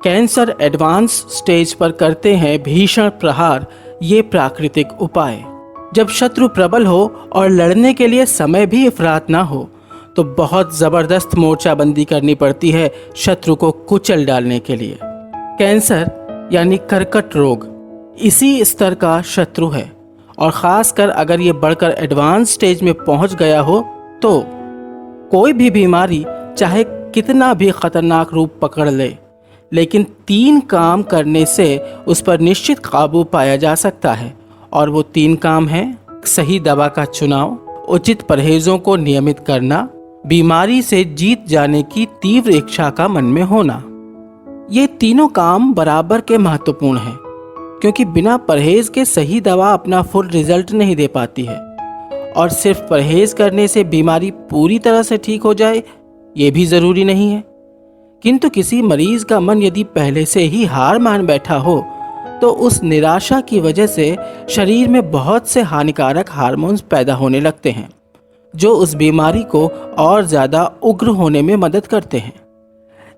Cancer advance stage पर करते हैं भीषण प्रहार ये प्राकृतिक उपाय। जब शत्रु प्रबल हो और लड़ने के लिए समय भी अफरात ना हो तो बहुत ज़बरदस्त मोर्चाबंदी करनी पड़ती है शत्रु को कुचल डालने के लिए। कैंसर यानी कर्कट रोग इसी स्तर का शत्रु है और ख़ासकर अगर ये बढ़कर एडवांस स्टेज में पहुंच गया हो तो कोई भी बीमारी चाहे कितना भी खतरनाक रूप पकड़ ले, लेकिन 3 काम करने से उस पर निश्चित काबू पाया जा सकता है। और वो 3 काम हैं: सही दवा का चुनाव, उचित परहेजों को नियमित करना, बीमारी से जीत जाने की तीव्र इच्छा का मन में होना। ये तीनों काम बराबर के महत्वपूर्ण हैं, क्योंकि बिना परहेज के सही दवा अपना फुल रिजल्ट नहीं दे पाती है और सिर्फ परहेज करने से बीमारी पूरी तरह से ठीक हो जाए ये भी ज़रूरी नहीं है। किंतु किसी मरीज का मन यदि पहले से ही हार मान बैठा हो तो उस निराशा की वजह से शरीर में बहुत से हानिकारक हार्मोन्स पैदा होने लगते हैं जो उस बीमारी को और ज़्यादा उग्र होने में मदद करते हैं।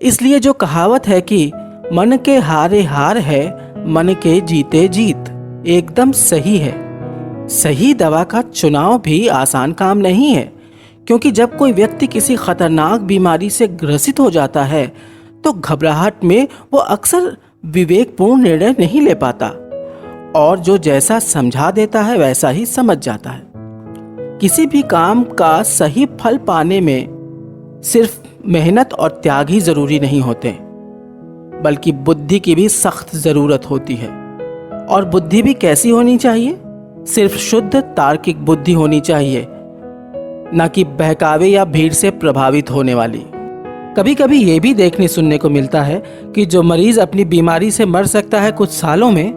इसलिए जो कहावत है कि मन के हारे हार है, मन के जीते जीत, एकदम सही है। सही दवा का चुनाव भी आसान काम नहीं है, क्योंकि जब कोई व्यक्ति किसी खतरनाक बीमारी से ग्रसित हो जाता है तो घबराहट में वो अक्सर विवेकपूर्ण निर्णय नहीं ले पाता और जो जैसा समझा देता है वैसा ही समझ जाता है। किसी भी काम का सही फल पाने में सिर्फ मेहनत और त्याग ही जरूरी नहीं होते, बल्कि बुद्धि की भी सख्त जरूरत होती है। और बुद्धि भी कैसी होनी चाहिए? सिर्फ शुद्ध तार्किक बुद्धि होनी चाहिए, न कि बहकावे या भीड़ से प्रभावित होने वाली। कभी कभी ये भी देखने सुनने को मिलता है कि जो मरीज अपनी बीमारी से मर सकता है कुछ सालों में,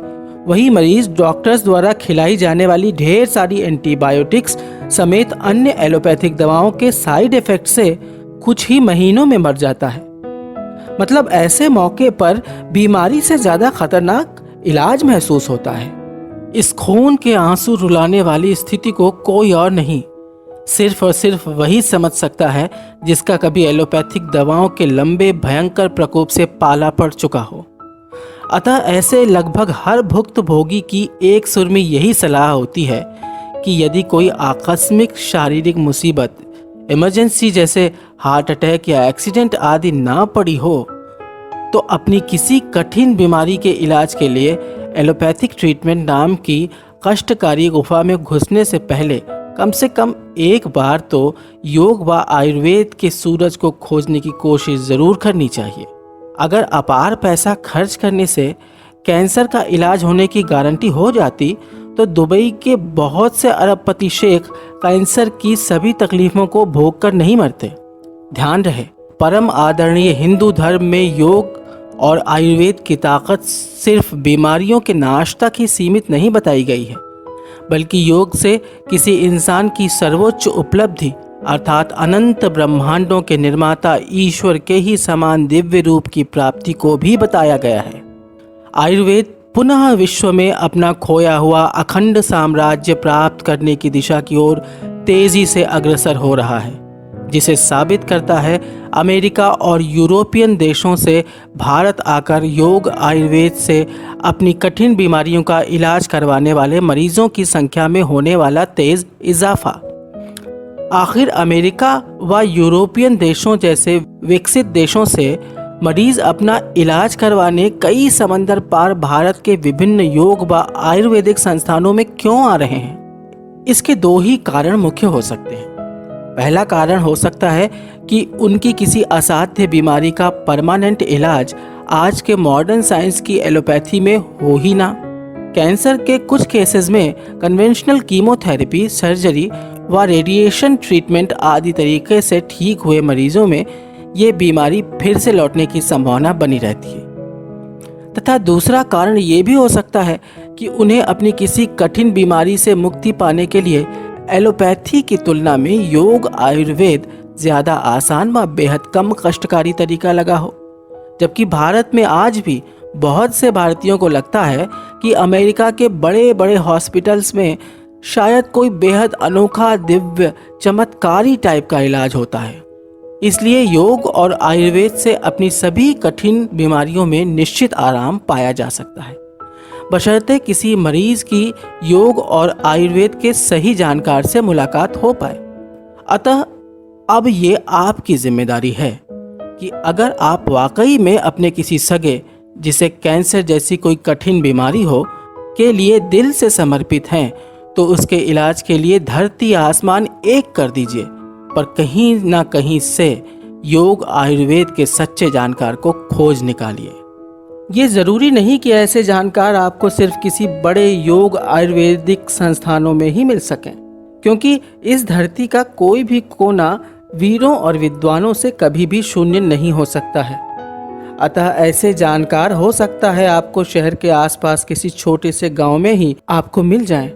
वही मरीज डॉक्टर्स द्वारा खिलाई जाने वाली ढेर सारी एंटीबायोटिक्स समेत अन्य एलोपैथिक दवाओं के साइड इफेक्ट से कुछ ही महीनों में मर जाता है। मतलब ऐसे मौके पर बीमारी से ज्यादा खतरनाक इलाज महसूस होता है। इस खून के आंसू रुलाने वाली स्थिति को कोई और नहीं, सिर्फ और सिर्फ वही समझ सकता है जिसका कभी एलोपैथिक दवाओं के लंबे भयंकर प्रकोप से पाला पड़ चुका हो। अतः ऐसे लगभग हर भुक्तभोगी की एक सुर में यही सलाह होती है कि यदि कोई आकस्मिक शारीरिक मुसीबत, इमरजेंसी जैसे हार्ट अटैक या एक्सीडेंट आदि ना पड़ी हो तो अपनी किसी कठिन बीमारी के इलाज के लिए एलोपैथिक ट्रीटमेंट नाम की कष्टकारी गुफा में घुसने से पहले कम से कम एक बार तो योग व आयुर्वेद के सूरज को खोजने की कोशिश ज़रूर करनी चाहिए। अगर अपार पैसा खर्च करने से कैंसर का इलाज होने की गारंटी हो जाती तो दुबई के बहुत से अरबपति शेख कैंसर की सभी तकलीफों को भोग कर नहीं मरते। ध्यान रहे, परम आदरणीय हिंदू धर्म में योग और आयुर्वेद की ताकत सिर्फ बीमारियों के नाश तक ही सीमित नहीं बताई गई है, बल्कि योग से किसी इंसान की सर्वोच्च उपलब्धि अर्थात अनंत ब्रह्मांडों के निर्माता ईश्वर के ही समान दिव्य रूप की प्राप्ति को भी बताया गया है। आयुर्वेद पुनः विश्व में अपना खोया हुआ अखंड साम्राज्य प्राप्त करने की दिशा की ओर तेजी से अग्रसर हो रहा है, जिसे साबित करता है अमेरिका और यूरोपियन देशों से भारत आकर योग आयुर्वेद से अपनी कठिन बीमारियों का इलाज करवाने वाले मरीजों की संख्या में होने वाला तेज इजाफा। आखिर अमेरिका व यूरोपियन देशों जैसे विकसित देशों से मरीज अपना इलाज करवाने कई समंदर पार भारत के विभिन्न योग व आयुर्वेदिक संस्थानों में क्यों आ रहे हैं? इसके 2 ही कारण मुख्य हो सकते हैं। पहला कारण हो सकता है कि उनकी किसी असाध्य बीमारी का परमानेंट इलाज आज के मॉडर्न साइंस की एलोपैथी में हो ही ना। कैंसर के कुछ केसेस में कन्वेंशनल कीमोथेरेपी, सर्जरी व रेडिएशन ट्रीटमेंट आदि तरीके से ठीक हुए मरीजों में ये बीमारी फिर से लौटने की संभावना बनी रहती है। तथा दूसरा कारण ये भी हो सकता है कि उन्हें अपनी किसी कठिन बीमारी से मुक्ति पाने के लिए एलोपैथी की तुलना में योग आयुर्वेद ज़्यादा आसान व बेहद कम कष्टकारी तरीका लगा हो। जबकि भारत में आज भी बहुत से भारतीयों को लगता है कि अमेरिका के बड़े बड़े हॉस्पिटल्स में शायद कोई बेहद अनोखा दिव्य चमत्कारी टाइप का इलाज होता है। इसलिए योग और आयुर्वेद से अपनी सभी कठिन बीमारियों में निश्चित आराम पाया जा सकता है, बशर्ते किसी मरीज की योग और आयुर्वेद के सही जानकार से मुलाकात हो पाए। अतः अब ये आपकी जिम्मेदारी है कि अगर आप वाकई में अपने किसी सगे जिसे कैंसर जैसी कोई कठिन बीमारी हो के लिए दिल से समर्पित हैं, तो उसके इलाज के लिए धरती आसमान एक कर दीजिए, पर कहीं ना कहीं से योग आयुर्वेद के सच्चे जानकार को खोज निकालिए। ये ज़रूरी नहीं कि ऐसे जानकार आपको सिर्फ किसी बड़े योग आयुर्वेदिक संस्थानों में ही मिल सकें, क्योंकि इस धरती का कोई भी कोना वीरों और विद्वानों से कभी भी शून्य नहीं हो सकता है। अतः ऐसे जानकार हो सकता है आपको शहर के आसपास किसी छोटे से गांव में ही आपको मिल जाएं,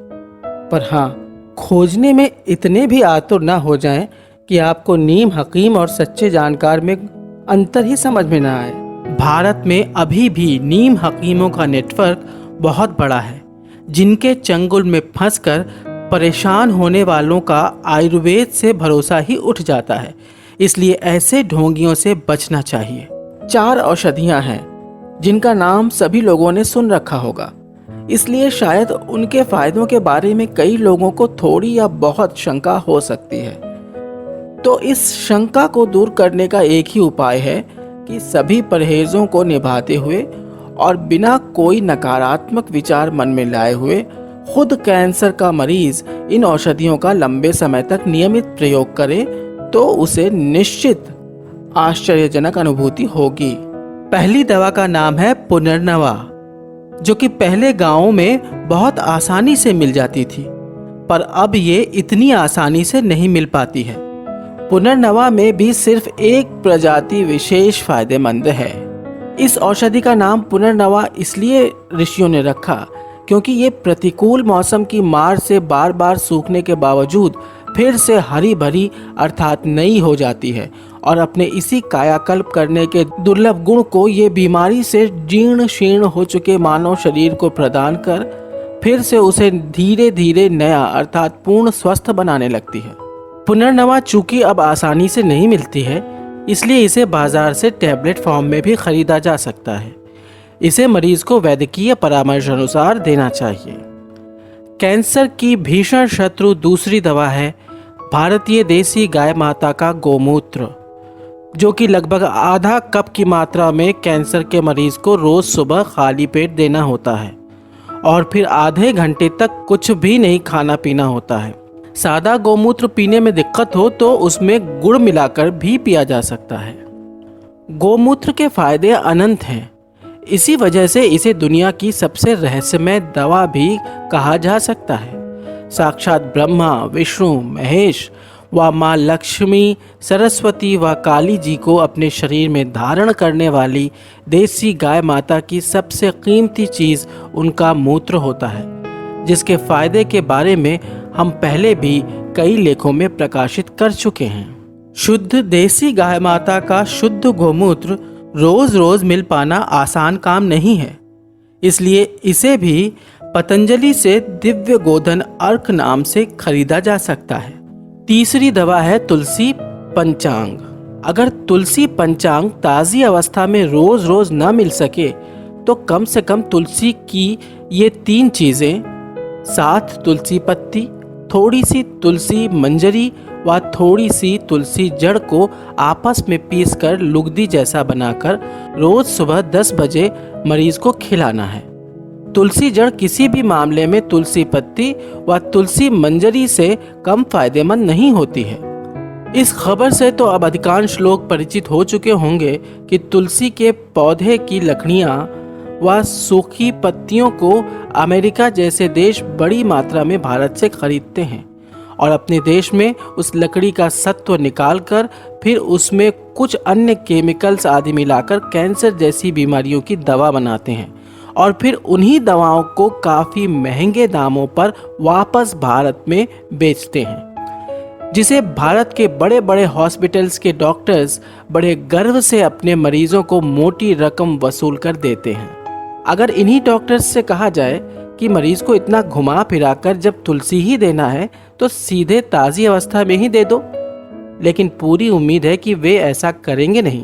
पर हाँ, खोजने में इतने भी आतुर ना हो जाएं कि आपको नीम हकीम और सच्चे जानकार में अंतर ही समझ में ना आए। भारत में अभी भी नीम हकीमों का नेटवर्क बहुत बड़ा है, जिनके चंगुल में फंसकर परेशान होने वालों का आयुर्वेद से भरोसा ही उठ जाता है। इसलिए ऐसे ढोंगियों से बचना चाहिए। 4 औषधियां हैं जिनका नाम सभी लोगों ने सुन रखा होगा, इसलिए शायद उनके फायदों के बारे में कई लोगों को थोड़ी या बहुत शंका हो सकती है। तो इस शंका को दूर करने का एक ही उपाय है कि सभी परहेजों को निभाते हुए और बिना कोई नकारात्मक विचार मन में लाए हुए खुद कैंसर का मरीज इन औषधियों का लंबे समय तक नियमित प्रयोग करे, तो उसे निश्चित आश्चर्यजनक अनुभूति होगी। पहली दवा का नाम है पुनर्नवा, जो कि पहले गांवों में बहुत आसानी से मिल जाती थी, पर अब ये इतनी आसानी से नहीं मिल पाती है। पुनर्नवा में भी सिर्फ एक प्रजाति विशेष फायदेमंद है। इस औषधि का नाम पुनर्नवा इसलिए ऋषियों ने रखा क्योंकि ये प्रतिकूल मौसम की मार से बार बार सूखने के बावजूद फिर से हरी भरी अर्थात नई हो जाती है, और अपने इसी कायाकल्प करने के दुर्लभ गुण को ये बीमारी से जीर्ण शीर्ण हो चुके मानव शरीर को प्रदान कर फिर से उसे धीरे धीरे नया अर्थात पूर्ण स्वस्थ बनाने लगती है। पुनर्नवा चूंकि अब आसानी से नहीं मिलती है, इसलिए इसे बाजार से टैबलेट फॉर्म में भी खरीदा जा सकता है। इसे मरीज को वैद्यकीय परामर्श अनुसार देना चाहिए। कैंसर की भीषण शत्रु दूसरी दवा है भारतीय देसी गाय माता का गोमूत्र, जो कि लगभग आधा कप की मात्रा में कैंसर के मरीज को रोज सुबह खाली पेट देना होता है और फिर आधे घंटे तक कुछ भी नहीं खाना पीना होता है। सादा गोमूत्र पीने में दिक्कत हो तो उसमें गुड़ मिलाकर भी पिया जा सकता है। गोमूत्र के फायदे अनंत हैं, इसी वजह से इसे दुनिया की सबसे रहस्यमय दवा भी कहा जा सकता है। साक्षात ब्रह्मा, विष्णु, महेश व माँ लक्ष्मी, सरस्वती व काली जी को अपने शरीर में धारण करने वाली देसी गाय माता की सबसे कीमती चीज़ उनका मूत्र होता है, जिसके फायदे के बारे में हम पहले भी कई लेखों में प्रकाशित कर चुके हैं। शुद्ध देसी गाय माता का शुद्ध गोमूत्र रोज रोज मिल पाना आसान काम नहीं है, इसलिए इसे भी पतंजलि से दिव्य गोधन अर्क नाम से खरीदा जा सकता है। तीसरी दवा है तुलसी पंचांग। अगर तुलसी पंचांग ताज़ी अवस्था में रोज रोज न मिल सके तो कम से कम तुलसी की ये 3 चीज़ें, 7 तुलसी पत्ती, थोड़ी सी तुलसी मंजरी व थोड़ी सी तुलसी जड़ को आपस में पीसकर लुगदी जैसा बनाकर रोज सुबह 10 बजे मरीज को खिलाना है। तुलसी जड़ किसी भी मामले में तुलसी पत्ती व तुलसी मंजरी से कम फायदेमंद नहीं होती है। इस खबर से तो अब अधिकांश लोग परिचित हो चुके होंगे कि तुलसी के पौधे की लकड़ियाँ व सूखी पत्तियों को अमेरिका जैसे देश बड़ी मात्रा में भारत से खरीदते हैं और अपने देश में उस लकड़ी का सत्व निकालकर फिर उसमें कुछ अन्य केमिकल्स आदि मिलाकर कैंसर जैसी बीमारियों की दवा बनाते हैं और फिर उन्हीं दवाओं को काफ़ी महंगे दामों पर वापस भारत में बेचते हैं, जिसे भारत के बड़े बड़े हॉस्पिटल्स के डॉक्टर्स बड़े गर्व से अपने मरीजों को मोटी रकम वसूल कर देते हैं। अगर इन्हीं डॉक्टर्स से कहा जाए कि मरीज को इतना घुमा फिरा कर जब तुलसी ही देना है तो सीधे ताज़ी अवस्था में ही दे दो, लेकिन पूरी उम्मीद है कि वे ऐसा करेंगे नहीं,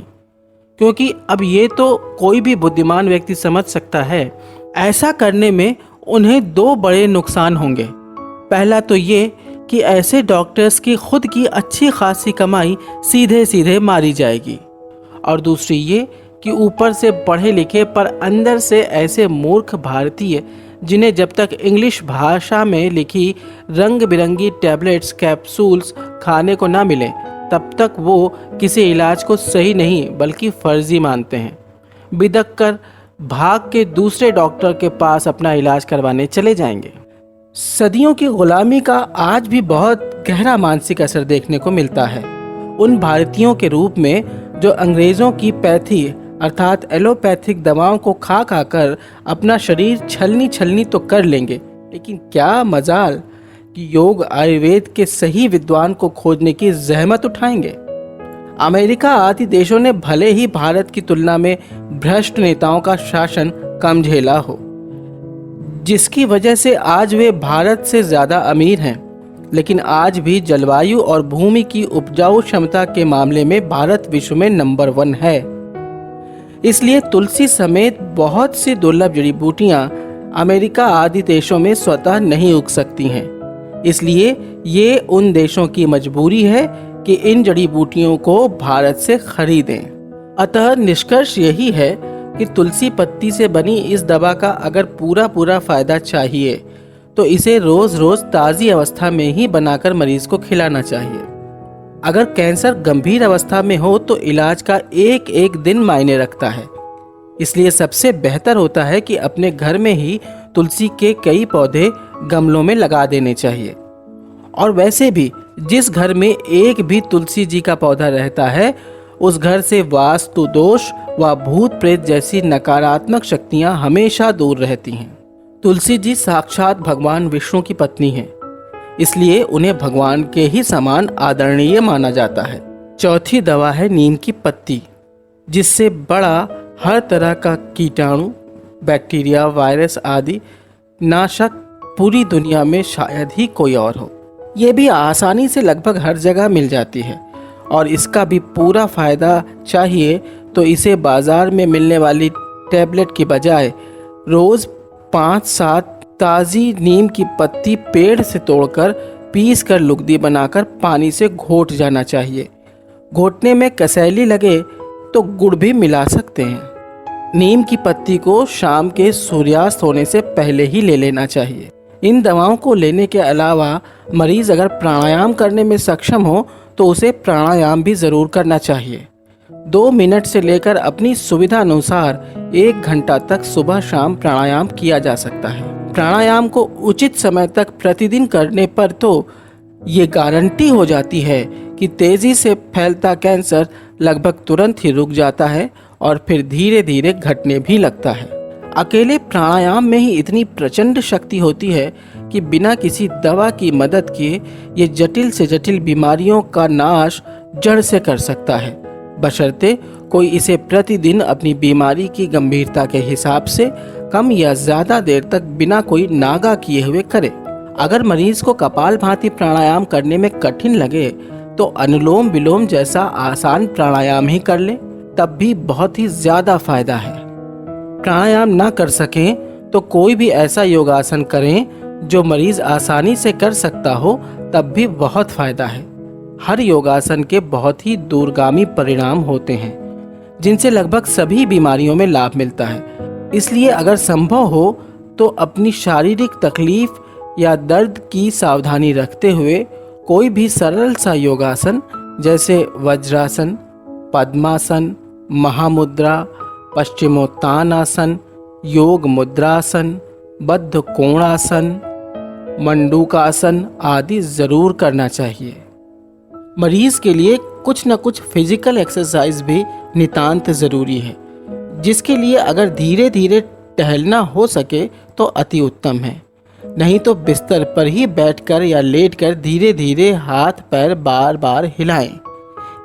क्योंकि अब ये तो कोई भी बुद्धिमान व्यक्ति समझ सकता है, ऐसा करने में उन्हें दो बड़े नुकसान होंगे। पहला तो ये कि ऐसे डॉक्टर्स की खुद की अच्छी खासी कमाई सीधे सीधे मारी जाएगी, और दूसरी ये कि ऊपर से पढ़े लिखे पर अंदर से ऐसे मूर्ख भारतीय, जिन्हें जब तक इंग्लिश भाषा में लिखी रंग बिरंगी टैबलेट्स कैप्सूल्स खाने को ना मिले, तब तक वो किसी इलाज को सही नहीं बल्कि फर्जी मानते हैं। बिदक कर भाग के दूसरे डॉक्टर के पास अपना इलाज करवाने चले जाएंगे। सदियों की गुलामी का आज भी बहुत गहरा मानसिक असर देखने को मिलता है उन भारतीयों के रूप में जो अंग्रेज़ों की पैथी अर्थात एलोपैथिक दवाओं को खा खा कर अपना शरीर छलनी तो कर लेंगे, लेकिन क्या मजाल कि योग आयुर्वेद के सही विद्वान को खोजने की जहमत उठाएंगे। अमेरिका आदि देशों ने भले ही भारत की तुलना में भ्रष्ट नेताओं का शासन कम झेला हो, जिसकी वजह से आज वे भारत से ज़्यादा अमीर हैं, लेकिन आज भी जलवायु और भूमि की उपजाऊ क्षमता के मामले में भारत विश्व में नंबर 1 है। इसलिए तुलसी समेत बहुत सी दुर्लभ जड़ी बूटियां अमेरिका आदि देशों में स्वतः नहीं उग सकती हैं। इसलिए ये उन देशों की मजबूरी है कि इन जड़ी बूटियों को भारत से खरीदें। अतः निष्कर्ष यही है कि तुलसी पत्ती से बनी इस दवा का अगर पूरा फायदा चाहिए तो इसे रोज रोज ताज़ी अवस्था में ही बनाकर मरीज को खिलाना चाहिए। अगर कैंसर गंभीर अवस्था में हो तो इलाज का एक एक दिन मायने रखता है। इसलिए सबसे बेहतर होता है कि अपने घर में ही तुलसी के कई पौधे गमलों में लगा देने चाहिए। और वैसे भी जिस घर में एक भी तुलसी जी का पौधा रहता है उस घर से वास्तु दोष व भूत प्रेत जैसी नकारात्मक शक्तियां हमेशा दूर रहती हैं। तुलसी जी साक्षात भगवान विष्णु की पत्नी हैं, इसलिए उन्हें भगवान के ही समान आदरणीय माना जाता है। चौथी दवा है नीम की पत्ती, जिससे बड़ा हर तरह का कीटाणु, बैक्टीरिया, वायरस आदि नाशक पूरी दुनिया में शायद ही कोई और हो। ये भी आसानी से लगभग हर जगह मिल जाती है और इसका भी पूरा फायदा चाहिए तो इसे बाजार में मिलने वाली टैबलेट की बजाय रोज 5-7 ताज़ी नीम की पत्ती पेड़ से तोड़कर पीस कर लुगदी बनाकर पानी से घोट जाना चाहिए। घोटने में कसैली लगे तो गुड़ भी मिला सकते हैं। नीम की पत्ती को शाम के सूर्यास्त होने से पहले ही ले लेना चाहिए। इन दवाओं को लेने के अलावा मरीज अगर प्राणायाम करने में सक्षम हो तो उसे प्राणायाम भी ज़रूर करना चाहिए। 2 मिनट से लेकर अपनी सुविधा अनुसार 1 घंटा तक सुबह शाम प्राणायाम किया जा सकता है। प्राणायाम को उचित समय तक प्रतिदिन करने पर तो ये गारंटी हो जाती है कि तेज़ी से फैलता कैंसर लगभग तुरंत ही रुक जाता है और फिर धीरे धीरे घटने भी लगता है। अकेले प्राणायाम में ही इतनी प्रचंड शक्ति होती है कि बिना किसी दवा की मदद के ये जटिल से जटिल बीमारियों का नाश जड़ से कर सकता है, बशर्ते कोई इसे प्रतिदिन अपनी बीमारी की गंभीरता के हिसाब से कम या ज़्यादा देर तक बिना कोई नागा किए हुए करे। अगर मरीज को कपालभाति प्राणायाम करने में कठिन लगे तो अनुलोम विलोम जैसा आसान प्राणायाम ही कर ले, तब भी बहुत ही ज़्यादा फायदा है। प्राणायाम ना कर सकें तो कोई भी ऐसा योगासन करें जो मरीज आसानी से कर सकता हो, तब भी बहुत फायदा है। हर योगासन के बहुत ही दूरगामी परिणाम होते हैं जिनसे लगभग सभी बीमारियों में लाभ मिलता है। इसलिए अगर संभव हो तो अपनी शारीरिक तकलीफ या दर्द की सावधानी रखते हुए कोई भी सरल सा योगासन जैसे वज्रासन, पद्मासन, महामुद्रा, पश्चिमोत्तानासन, योग मुद्रासन, बद्ध कोणासन, मंडूकासन आदि ज़रूर करना चाहिए। मरीज़ के लिए कुछ न कुछ फिजिकल एक्सरसाइज भी नितांत ज़रूरी है, जिसके लिए अगर धीरे धीरे टहलना हो सके तो अति उत्तम है। नहीं तो बिस्तर पर ही बैठकर या लेटकर धीरे धीरे हाथ पैर बार बार हिलाएं।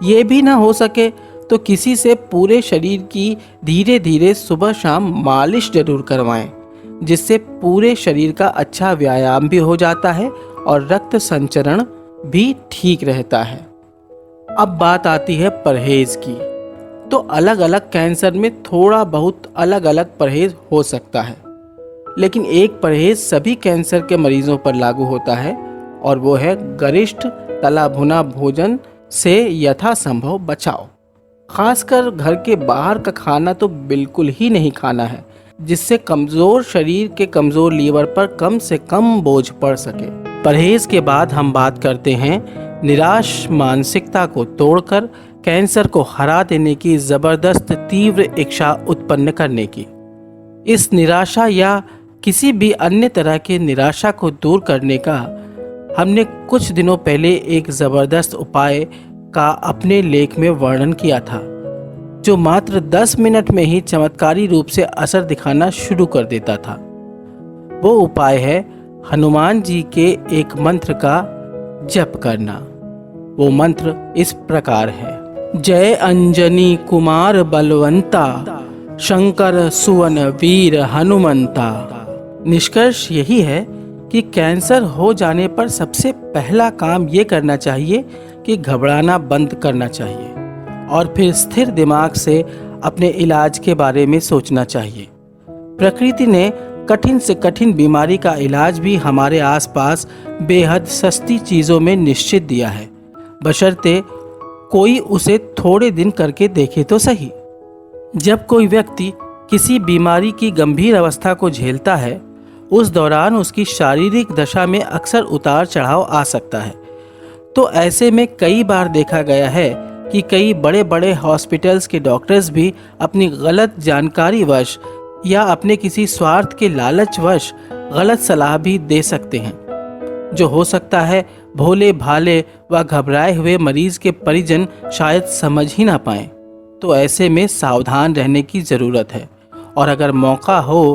ये भी ना हो सके तो किसी से पूरे शरीर की धीरे धीरे सुबह शाम मालिश जरूर करवाएं, जिससे पूरे शरीर का अच्छा व्यायाम भी हो जाता है और रक्त संचरण भी ठीक रहता है। अब बात आती है परहेज की। तो अलग अलग कैंसर में थोड़ा बहुत अलग अलग परहेज हो सकता है, लेकिन एक परहेज सभी कैंसर के मरीजों पर लागू होता है और वो है गरिष्ठ तला भुना भोजन से यथासंभव बचाओ। खासकर घर के बाहर का खाना तो बिल्कुल ही नहीं खाना है, जिससे कमज़ोर शरीर के कमज़ोर लीवर पर कम से कम बोझ पड़ सके। परहेज के बाद हम बात करते हैं निराश मानसिकता को तोड़कर कैंसर को हरा देने की ज़बरदस्त तीव्र इच्छा उत्पन्न करने की। इस निराशा या किसी भी अन्य तरह की निराशा को दूर करने का हमने कुछ दिनों पहले एक ज़बरदस्त उपाय का अपने लेख में वर्णन किया था, जो मात्र 10 मिनट में ही चमत्कारी रूप से असर दिखाना शुरू कर देता था। वो उपाय है हनुमान जी के एक मंत्र का जप करना। वो मंत्र इस प्रकार है: जय अंजनी कुमार बलवंता, शंकर सुवन वीर हनुमंता। निष्कर्ष यही है कि कैंसर हो जाने पर सबसे पहला काम ये करना चाहिए कि घबराना बंद करना चाहिए और फिर स्थिर दिमाग से अपने इलाज के बारे में सोचना चाहिए। प्रकृति ने कठिन से कठिन बीमारी का इलाज भी हमारे आसपास बेहद सस्ती चीज़ों में निश्चित दिया है, बशर्ते कोई उसे थोड़े दिन करके देखे तो सही। जब कोई व्यक्ति किसी बीमारी की गंभीर अवस्था को झेलता है, उस दौरान उसकी शारीरिक दशा में अक्सर उतार चढ़ाव आ सकता है। तो ऐसे में कई बार देखा गया है कि कई बड़े बड़े हॉस्पिटल्स के डॉक्टर्स भी अपनी गलत जानकारी वश या अपने किसी स्वार्थ के लालच वश गलत सलाह भी दे सकते हैं, जो हो सकता है भोले भाले व घबराए हुए मरीज के परिजन शायद समझ ही ना पाएं। तो ऐसे में सावधान रहने की ज़रूरत है और अगर मौका हो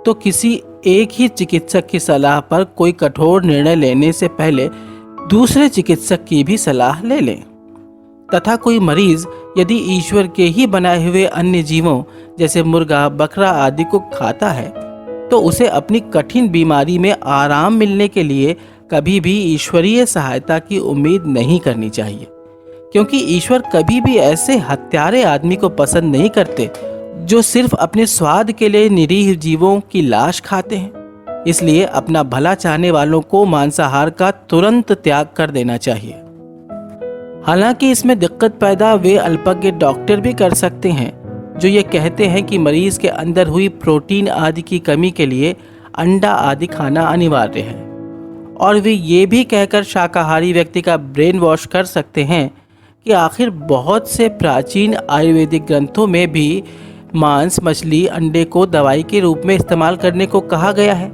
तो किसी एक ही चिकित्सक की सलाह पर कोई कठोर निर्णय लेने से पहले दूसरे चिकित्सक की भी सलाह ले लें। तथा कोई मरीज यदि ईश्वर के ही बनाए हुए अन्य जीवों जैसे मुर्गा, बकरा आदि को खाता है, तो उसे अपनी कठिन बीमारी में आराम मिलने के लिए कभी भी ईश्वरीय सहायता की उम्मीद नहीं करनी चाहिए, क्योंकि ईश्वर कभी भी ऐसे हत्यारे आदमी को पसंद नहीं करते जो सिर्फ अपने स्वाद के लिए निरीह जीवों की लाश खाते हैं। इसलिए अपना भला चाहने वालों को मांसाहार का तुरंत त्याग कर देना चाहिए। हालांकि इसमें दिक्कत पैदा वे अल्पज्ञ डॉक्टर भी कर सकते हैं जो ये कहते हैं कि मरीज के अंदर हुई प्रोटीन आदि की कमी के लिए अंडा आदि खाना अनिवार्य है, और वे ये भी कहकर शाकाहारी व्यक्ति का ब्रेन वॉश कर सकते हैं कि आखिर बहुत से प्राचीन आयुर्वेदिक ग्रंथों में भी मांस, मछली, अंडे को दवाई के रूप में इस्तेमाल करने को कहा गया है।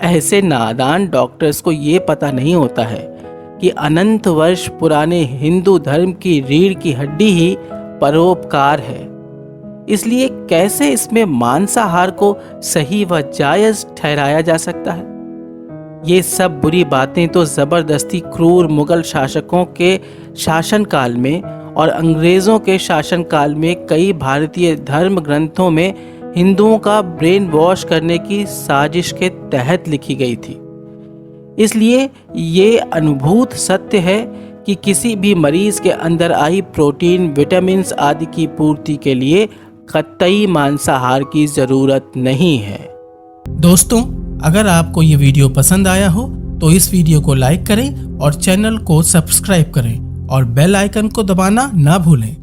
ऐसे नादान डॉक्टर्स को ये पता नहीं होता है कि अनंत वर्ष पुराने हिंदू धर्म की रीढ़ की हड्डी ही परोपकार है। इसलिए कैसे इसमें मांसाहार को सही व जायज ठहराया जा सकता है? ये सब बुरी बातें तो जबरदस्ती क्रूर मुगल शासकों के शासनकाल में और अंग्रेजों के शासनकाल में कई भारतीय धर्म ग्रंथों में हिंदुओं का ब्रेन वॉश करने की साजिश के तहत लिखी गई थी। इसलिए ये अनुभूत सत्य है कि किसी भी मरीज के अंदर आई प्रोटीन, विटामिन आदि की पूर्ति के लिए कतई मांसाहार की जरूरत नहीं है। दोस्तों, अगर आपको ये वीडियो पसंद आया हो तो इस वीडियो को लाइक करें और चैनल को सब्सक्राइब करें और बेल आइकन को दबाना ना भूलें